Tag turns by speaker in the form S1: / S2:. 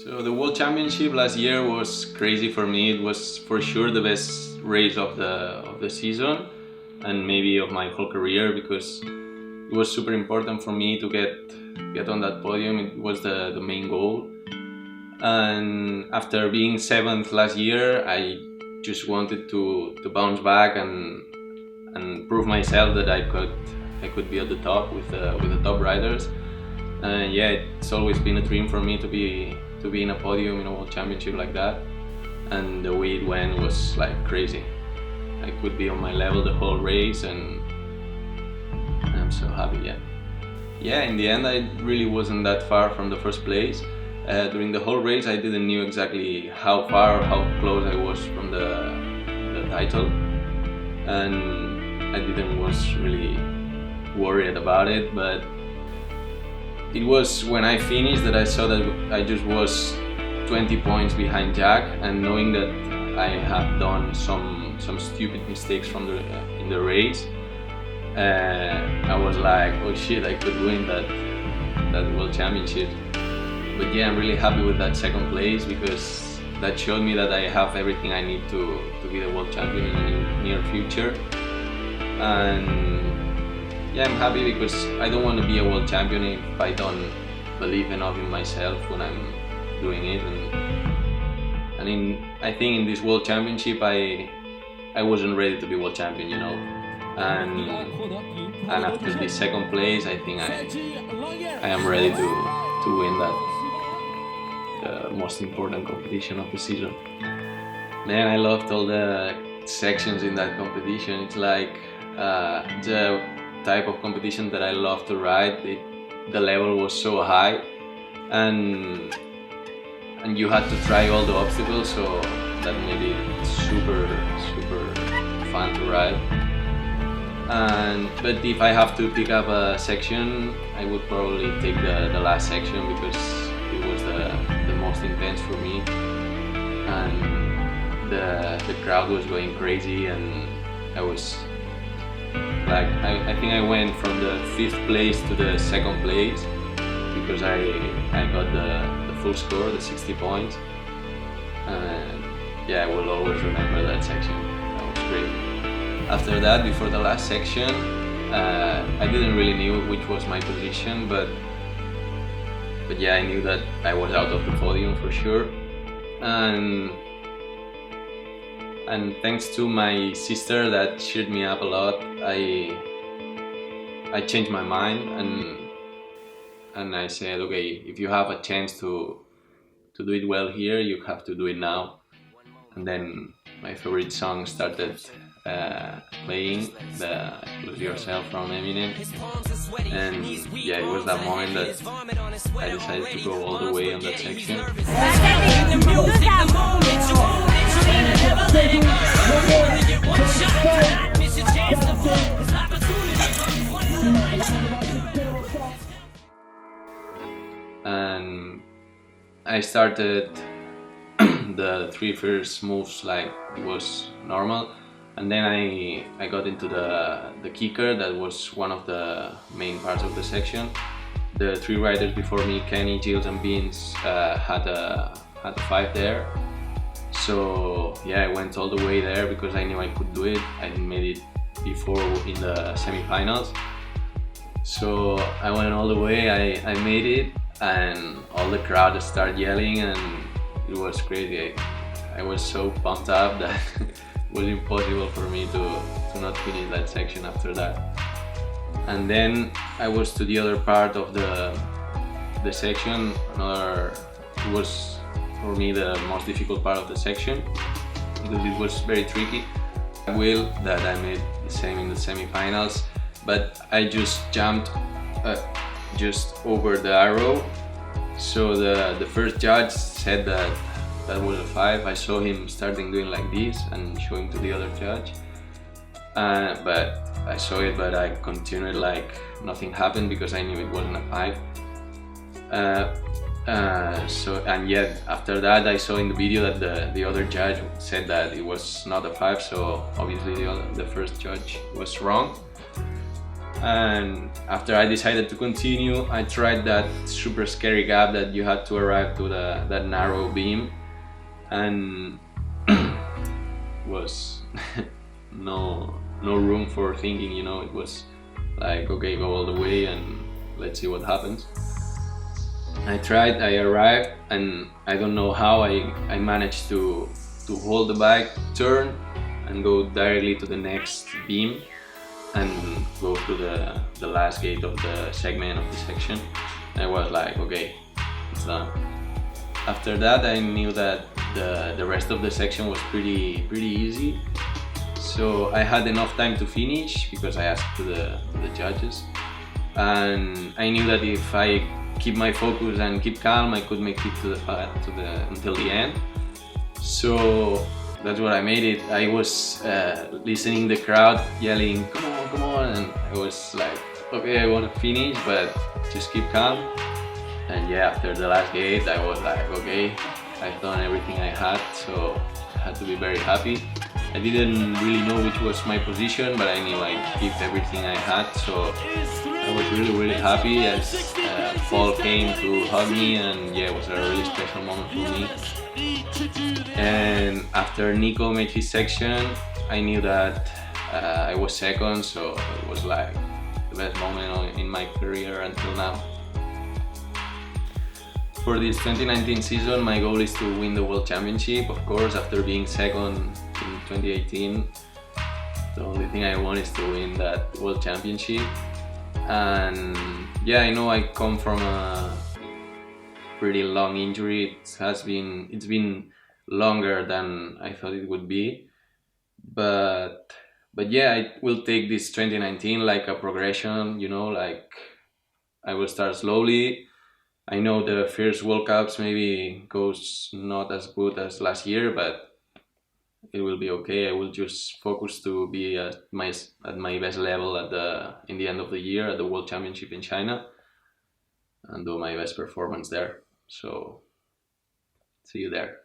S1: So the World Championship last year was crazy for me. It was for sure the best race of the season and maybe of my whole career, because it was super important for me to get on that podium. It was the main goal. And after being 7th last year, I just wanted to bounce back and prove myself that I could be at the top with the top riders. And yeah, it's always been a dream for me to be in a podium in a World Championship like that. And the way it went was like crazy. I could be on my level the whole race, and I'm so happy. Yeah, in the end I really wasn't that far from the first place. During the whole race I didn't know exactly how far or how close I was from the title, and I didn't was really worried about it, but it was when I finished that I saw that I just was 20 points behind Jack, and knowing that I had done some stupid mistakes in the race, I was like, oh shit, I could win that World Championship. But yeah, I'm really happy with that 2nd place, because that showed me that I have everything I need to be the world champion in the near future. And yeah, I'm happy because I don't want to be a world champion if I don't believe enough in myself when I'm doing it. And I think in this world championship I wasn't ready to be world champion, you know. And after this 2nd place, I think I am ready to win the most important competition of the season. Man, I loved all the sections in that competition. It's like the type of competition that I love to ride. The level was so high, and you had to try all the obstacles, so that made it super fun to ride. But if I have to pick up a section, I would probably take the last section, because it was the most intense for me, and the crowd was going crazy, and I was like, I think I went from the 5th place to the 2nd place, because I got the full score, the 60 points. And yeah, I will always remember that section. That was great. After that, before the last section, I didn't really know which was my position, but yeah, I knew that I was out of the podium for sure. And thanks to my sister that cheered me up a lot, I changed my mind, and I said, okay, if you have a chance to do it well here, you have to do it now. And then my favorite song started playing, the Lose Yourself from Eminem, and yeah, it was that moment that I decided to go all the way on that section. And I started the 3 first moves like it was normal, and then I got into the kicker. That was one of the main parts of the section. The 3 riders before me, Kenny, Gilles and Beans, had a 5 there. So yeah, I went all the way there because I knew I could do it. I made it before in the semi-finals. So I went all the way, I made it, and all the crowd started yelling, and it was crazy. I was so pumped up that it was impossible for me to not finish that section after that. And then I was to the other part of the section. It was for me the most difficult part of the section, because it was very tricky. Will that I made the same in the semi-finals, but I just jumped just over the arrow. So the first judge said that was a 5. I saw him starting doing like this and showing to the other judge, but I saw it, but I continued like nothing happened, because I knew it wasn't a 5. And yet after that I saw in the video that the other judge said that it was not a 5, so obviously the first judge was wrong. And after I decided to continue, I tried that super scary gap that you had to arrive to that narrow beam, and was no room for thinking, you know. It was like, okay, go all the way and let's see what happens. I tried, I arrived, and I don't know how I managed to hold the bike, turn, and go directly to the next beam and go through the last gate of the segment of the section. And I was like, okay, it's done. After that, I knew that the rest of the section was pretty easy. So I had enough time to finish because I asked to the judges, and I knew that if I keep my focus and keep calm, I could make it until the end. So that's what I made it. I was listening the crowd yelling, come on, and I was like, okay, I want to finish, but just keep calm. And yeah, after the last gate, I was like, okay, I've done everything I had, so I had to be very happy. I didn't really know which was my position, but I knew I gave everything I had, so I was really happy as Paul came to hug me, and yeah, it was a really special moment for me. And after Nico made his section, I knew that I was second, so it was like the best moment in my career until now. For this 2019 season, my goal is to win the World Championship. Of course, after being second in 2018, the only thing I want is to win that World Championship. And yeah, I know I come from a pretty long injury. It's been longer than I thought it would be, but yeah, I will take this 2019 like a progression, you know, like I will start slowly. I know the first World Cups maybe goes not as good as last year, but it will be okay. I will just focus to be at my best level in the end of the year at the World Championship in China, and do my best performance there. So see you there.